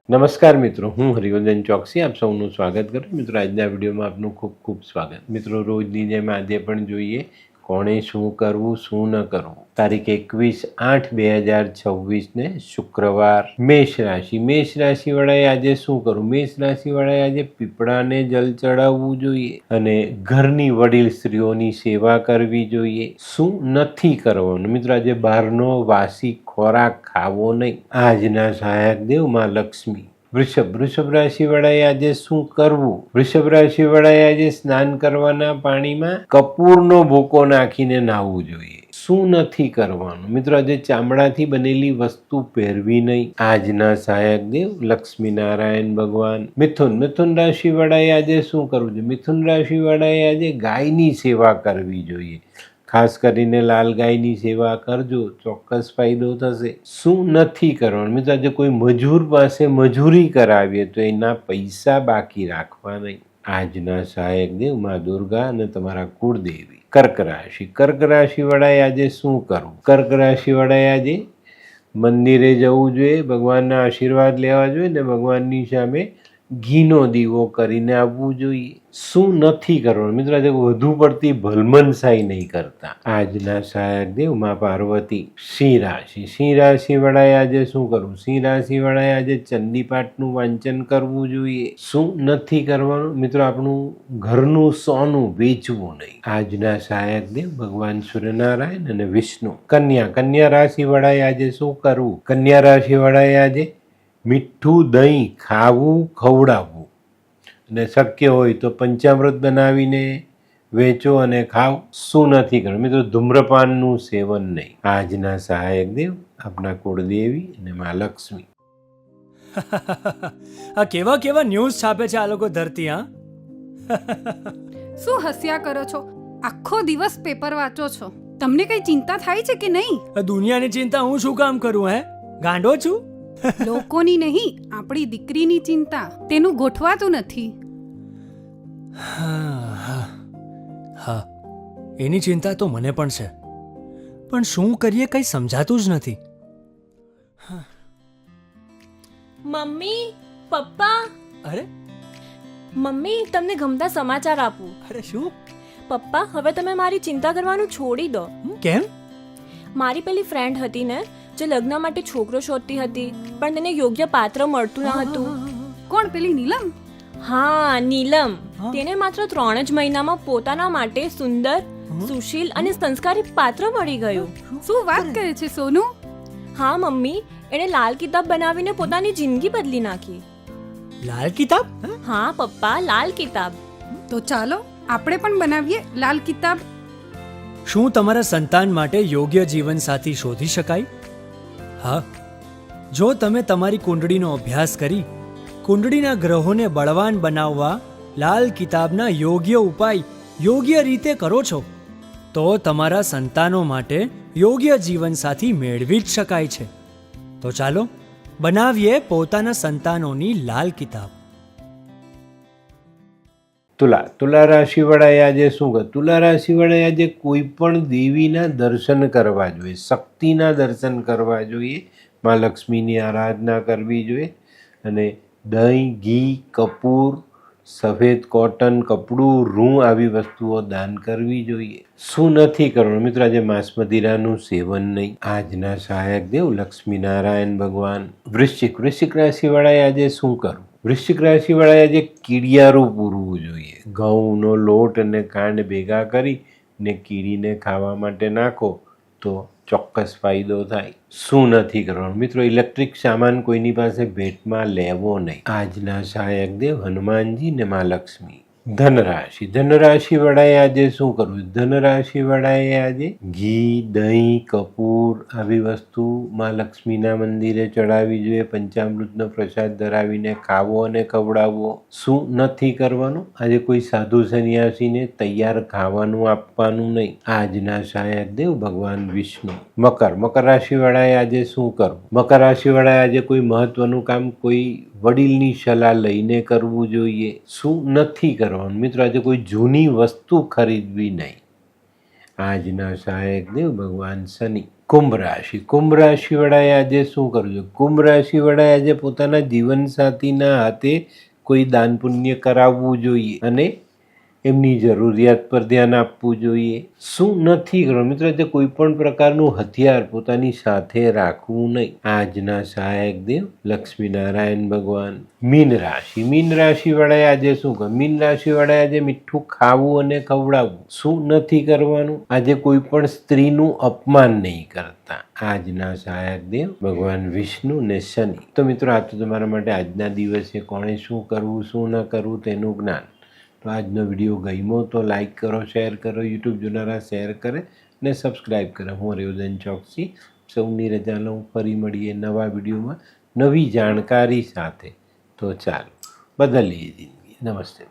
નમસ્કાર મિત્રો, હું હરિવર્ધન ચોકસી આપ સૌનું સ્વાગત કરું. મિત્રો, આજના વિડીયોમાં આપનું ખૂબ ખૂબ સ્વાગત. મિત્રો, રોજની જેમ આજે પણ જોઈએ કોણે શું કરવું શું ન કરવું. તારીખ 21/8/2026 શુક્રવાર. મેષ રાશિવાળાએ આજે શું કરવું? મેષ રાશિવાળાએ આજે પીપળાને જલ ચડાવવું જોઈએ અને ઘરની વડીલ સ્ત્રીઓની સેવા કરવી જોઈએ. શું નથી કરવાનું? મિત્રો, આજે બહારનો વાસી ખોરાક ખાવો નહીં. આજના સહાયક દેવ માં લક્ષ્મી. વૃષભ રાશિવાળાએ આજે શું કરવું? વૃષભ રાશિવાળાએ આજે સ્નાન કરવાના પાણીમાં કપૂરનો ભૂકો નાખીને નાહવું જોઈએ. શું નથી કરવાનું? મિત્રો, આજે ચામડાથી બનેલી વસ્તુ પહેરવી નહીં. આજના સહાયક દેવ લક્ષ્મી નારાયણ ભગવાન. મિથુન રાશિવાળાએ આજે શું કરવું જોઈએ? મિથુન રાશિવાળાએ આજે ગાયની સેવા કરવી જોઈએ. ખાસ કરીને લાલ ગાયની સેવા કરજો, ચોક્કસ ફાયદો થશે. શું નથી કરવાનું? મિત્રો, આજે કોઈ મજૂર પાસે મજૂરી કરાવીએ તો એના પૈસા બાકી રાખવા નહીં. આજના સહાયક દેવ માં દુર્ગા અને તમારા કુળદેવી. કર્ક રાશિવાળાએ આજે શું કરવું? કર્ક રાશિવાળાએ આજે મંદિરે જવું જોઈએ, ભગવાનના આશીર્વાદ લેવા જોઈએ ને ભગવાનની સામે ઘીનો દીવો કરીને આવવું જોઈએ. શું નથી કરવાનું? મિત્રો, આજે વધુ પડતી ભલમનસાઈ નહીં કરતા. આજના સહાયક દેવ માં પાર્વતી. સિંહ રાશિવાળાએ આજે શું કરવું? સિંહ રાશિવાળાએ આજે ચંડીપાઠનું વાંચન કરવું જોઈએ. શું નથી કરવાનું? મિત્રો, આપણું ઘરનું સોનું વેચવું નહીં. આજના સહાયક દેવ ભગવાન સૂર્યનારાયણ અને વિષ્ણુ. કન્યા રાશિવાળાએ આજે શું કરવું? કન્યા રાશિવાળાએ આજે મીઠું દહીં ખાવું, ખવડાવવું અને શક્ય હોય તો પંચામૃત બનાવીને વેચો અને ખાવ. શું નથી કરવું? મિત્રો, ધૂમ્રપાનનું સેવન નહીં. આજના સહાયક દેવ આપના કુળદેવી અને મા લક્ષ્મી. આ કેવા ન્યૂઝ છાપે છે આ લોકો ધરતી. હા, શું હસ્યા કરો છો? આખો દિવસ પેપર વાંચો છો. તમને કઈ ચિંતા થાય છે કે નહીં? દુનિયાની ચિંતા હું શું કામ કરું? ગાંડો છું? લોકોની નહીં, આપણી દીકરીની ચિંતા. તેનું ગોઠવાતું નથી. હા, એની ચિંતા તો મને પણ છે, પણ શું કરીએ કઈ સમજાતું જ નથી. મમ્મી, પપ્પા. અરે મમ્મી, તમને ગમતા સમાચાર આપું. અરે શું? પપ્પા, હવે તમે મારી ચિંતા કરવાનું છોડી દો. કેમ? મારી પેલી ફ્રેન્ડ હતી ને, જે લગ્ન માટે છોકરો શોધતી હતી, પણ તેને યોગ્ય પાત્ર મળતું ન હતું. કોણ? પેલી નીલમ? હા, નીલમ. તેને માત્ર 3 જ મહિનામાં પોતાના માટે સુંદર, સુશીલ અને સંસ્કારી પાત્ર મળી ગયું. શું વાત કરે છે સોનુ? હા મમ્મી, એણે લાલ કિતાબ બનાવીને પોતાની જિંદગી બદલી નાખી. લાલ કિતાબ? હા પપ્પા, લાલ કિતાબ. તો ચાલો આપણે પણ બનાવીએ લાલ કિતાબ. શું તમારા સંતાન માટે યોગ્ય જીવનસાથી શોધી શકાય? હા, જો તમે તમારી કુંડળીનો અભ્યાસ કરી કુંડળીના ગ્રહોને બળવાન બનાવવા લાલ કિતાબના યોગ્ય ઉપાય યોગ્ય રીતે કરો છો તો તમારા સંતાનો માટે યોગ્ય જીવનસાથી મેળવી જ શકાય છે. તો ચાલો બનાવીએ પોતાના સંતાનોની લાલ કિતાબ. તુલા રાશિવાળાએ આજે શું કરે? તુલા રાશિવાળાએ આજે કોઈ પણ દેવીના દર્શન કરવા જોઈએ, શક્તિના દર્શન કરવા જોઈએ, મા લક્ષ્મીની આરાધના કરવી જોઈએ અને દહીં, ઘી, કપૂર, સફેદ કોટન કપડું, રૂં આવી વસ્તુઓ દાન કરવી જોઈએ. શું નથી કરવાનું? મિત્રો, આજે માંસ મદિરાનું સેવન નહીં. આજના સહાયક દેવ લક્ષ્મી નારાયણ ભગવાન. વૃશ્ચિક રાશિવાળાએ આજે શું કરવું? વૃશ્ચિક રાશિવાળાએ આજે કીડિયારું પૂરવું જોઈએ. ઘઉંનો લોટ અને ખાંડ ભેગા કરીને કીડીને ખાવા માટે નાખો તો ચોક્કસ ફાયદો થાય. શું નથી કરવાનું? મિત્રો, ઇલેક્ટ્રિક સામાન કોઈની પાસે ભેટમાં લેવો નહીં. આજના સહાયક દેવ હનુમાનજી ને મા લક્ષ્મી. ધનરાશિવાળાએ આજે શું કરવું? ધનરાશિવાળાએ આજે ઘી, દહીં, કપૂર આવી વસ્તુ માં લક્ષ્મીના મંદિરે ચડાવવી જોઈએ. પંચામૃતનો પ્રસાદ ધરાવીને ખાવો અને ખવડાવવો. શું નથી કરવાનું? આજે કોઈ સાધુ સંન્યાસીને તૈયાર ખાવાનું આપવાનું નહીં. આજના સહાયક દેવ ભગવાન વિષ્ણુ. મકર રાશિવાળાએ આજે શું કરવું? મકર રાશિવાળાએ આજે કોઈ મહત્વનું કામ કોઈ વડીલની સલાહ લઈને કરવું જોઈએ. શું નથી કરવાનું? મિત્રો, આજે કોઈ જૂની વસ્તુ ખરીદવી નહીં. આજના સહાયક દેવ ભગવાન શનિ. કુંભ રાશિવાળાએ આજે શું કરવું જોઈએ? કુંભ રાશિવાળાએ આજે પોતાના જીવનસાથીના હાથે કોઈ દાન પુણ્ય કરાવવું જોઈએ અને એમની જરૂરિયાત પર ધ્યાન આપવું જોઈએ. શું નથી કરવું મિત્રો? આજે કોઈ પણ પ્રકારનું હથિયાર પોતાની સાથે રાખવું નહીં. આજના સહાયક દેવ લક્ષ્મીનારાયણ ભગવાન. મીન રાશિવાળાએ આજે શું કરવું? મીન રાશિવાળાએ આજે મીઠું ખાવું અને ખવડાવવું. શું નથી કરવાનું? આજે કોઈ પણ સ્ત્રીનું અપમાન નહીં કરતા. આજના સહાયક દેવ ભગવાન વિષ્ણુ ને શનિ. તો મિત્રો આ તો તમારા માટે આજના દિવસે કોણે શું કરવું શું ન કરવું તેનું જ્ઞાન. તો આજનો વિડીયો ગમ્યો તો લાઈક કરો, શેર કરો, યુટ્યુબ જોનારા શેર કરે ને સબસ્ક્રાઈબ કરે. હું રેવદન ચોકસી સૌની રજા લઉં. ફરી મળીએ નવા વિડીયોમાં નવી જાણકારી સાથે. તો ચાલો બદલીએ જિંદગી. નમસ્તે.